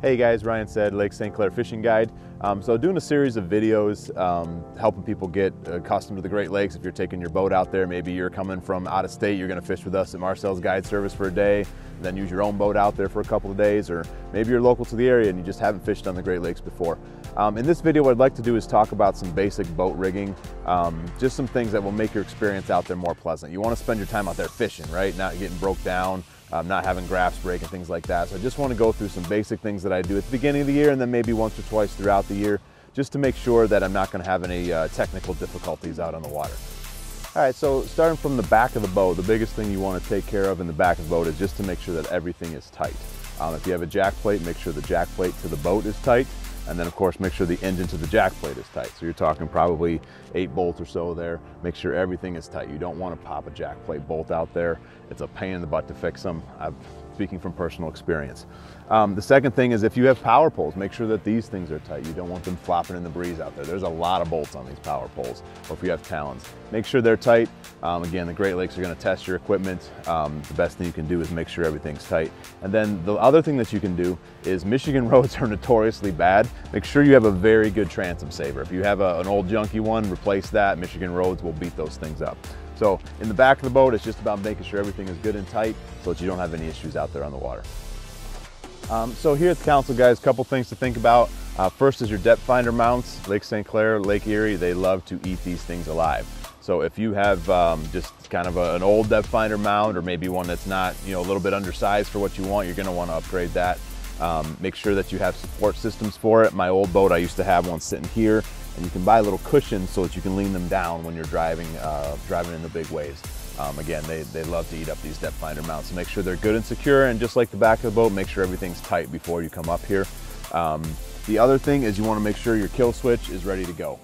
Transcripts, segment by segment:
Hey guys, Ryan said, Lake St. Clair Fishing Guide. So doing a series of videos helping people get accustomed to the Great Lakes. If you're taking your boat out there, maybe you're coming from out of state, you're gonna fish with us at Marcel's Guide Service for a day, then use your own boat out there for a couple of days, or maybe you're local to the area and you just haven't fished on the Great Lakes before. In this video, what I'd like to do is talk about some basic boat rigging, just some things that will make your experience out there more pleasant. You wanna spend your time out there fishing, right? Not getting broke down, not having graphs break and things like that. So I just want to go through some basic things that I do at the beginning of the year and then maybe once or twice throughout the year, just to make sure that I'm not going to have any technical difficulties out on the water. All right, so starting from the back of the boat, the biggest thing you want to take care of in the back of the boat is just to make sure that everything is tight. If you have a jack plate, make sure the jack plate to the boat is tight. And then of course, make sure the engine to the jack plate is tight. So you're talking probably 8 bolts or so there. Make sure everything is tight. You don't want to pop a jack plate bolt out there. It's a pain in the butt to fix them. I'm speaking from personal experience. The second thing is if you have power poles, make sure that these things are tight. You don't want them flopping in the breeze out there. There's a lot of bolts on these power poles, or if you have talons. Make sure they're tight. Again, the Great Lakes are going to test your equipment. The best thing you can do is make sure everything's tight. And then the other thing that you can do is Michigan roads are notoriously bad. Make sure you have a very good Transom Saver. If you have an old junky one, replace that. Michigan roads will beat those things up. So in the back of the boat, it's just about making sure everything is good and tight so that you don't have any issues out there on the water. So here at the council, guys, a couple things to think about. First is your depth finder mounts. Lake St. Clair, Lake Erie, they love to eat these things alive. So if you have just kind of an old depth finder mount, or maybe one that's not, a little bit undersized for what you want, you're gonna wanna upgrade that. Make sure that you have support systems for it. My old boat, I used to have one sitting here, and you can buy little cushions so that you can lean them down when you're driving in the big waves. Again, they love to eat up these depth finder mounts. So make sure they're good and secure, and just like the back of the boat, make sure everything's tight before you come up here. The other thing is you want to make sure your kill switch is ready to go.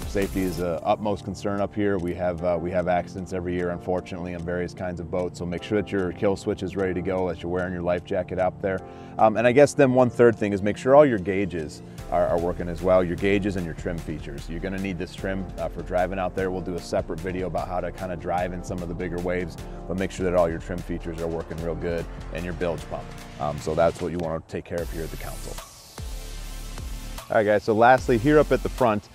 Safety is an utmost concern up here. We have accidents every year, unfortunately, on various kinds of boats. So make sure that your kill switch is ready to go, that you're wearing your life jacket out there. And I guess then one third thing is make sure all your gauges are working as well, your gauges and your trim features. You're gonna need this trim for driving out there. We'll do a separate video about how to kind of drive in some of the bigger waves, but make sure that all your trim features are working real good, and your bilge pump. So that's what you wanna take care of here at the council. All right, guys, so lastly, here up at the front,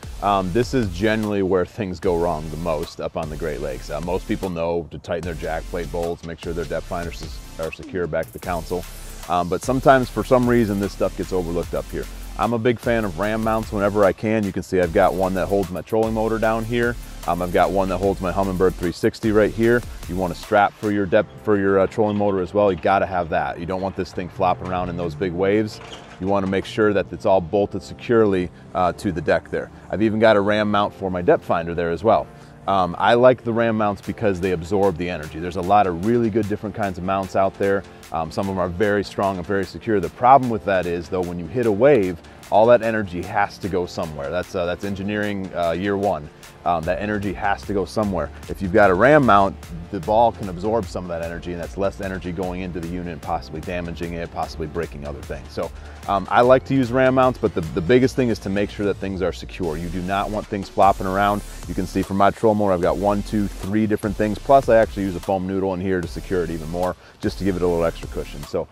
this is generally where things go wrong the most up on the Great Lakes. Most people know to tighten their jack plate bolts, make sure their depth finders are secure back at the council. But sometimes, for some reason, this stuff gets overlooked up here. I'm a big fan of ram mounts whenever I can. You can see I've got one that holds my trolling motor down here. I've got one that holds my Humminbird 360 right here. You want a strap for your trolling motor as well. You gotta have that. You don't want this thing flopping around in those big waves. You wanna make sure that it's all bolted securely to the deck there. I've even got a ram mount for my depth finder there as well. I like the ram mounts because they absorb the energy. There's a lot of really good different kinds of mounts out there. Some of them are very strong and very secure. The problem with that is, though, when you hit a wave, all that energy has to go somewhere. That's engineering year one. That energy has to go somewhere. If you've got a ram mount, the ball can absorb some of that energy, and that's less energy going into the unit and possibly damaging it, possibly breaking other things. So I like to use ram mounts, but the biggest thing is to make sure that things are secure. You do not want things flopping around. You can see from my trolling motor, I've got 1, 2, 3 different things. Plus I actually use a foam noodle in here to secure it even more, just to give it a little extra cushion. So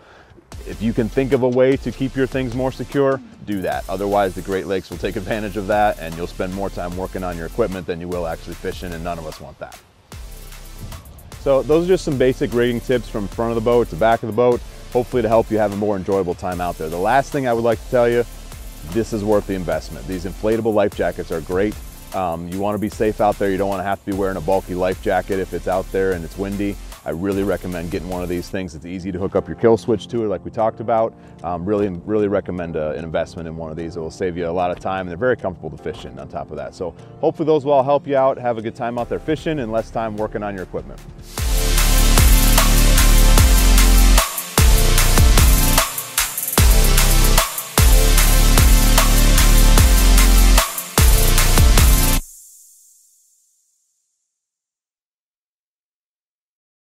if you can think of a way to keep your things more secure, do that. Otherwise, the Great Lakes will take advantage of that, and you'll spend more time working on your equipment than you will actually fishing, and none of us want that. So those are just some basic rigging tips from front of the boat to back of the boat, hopefully to help you have a more enjoyable time out there. The last thing I would like to tell you, this is worth the investment. These inflatable life jackets are great. You want to be safe out there. You don't want to have to be wearing a bulky life jacket if it's out there and it's windy. I really recommend getting one of these things. It's easy to hook up your kill switch to it, like we talked about. Really recommend an investment in one of these. It will save you a lot of time, and they're very comfortable to fish in on top of that. So hopefully those will all help you out. Have a good time out there fishing and less time working on your equipment.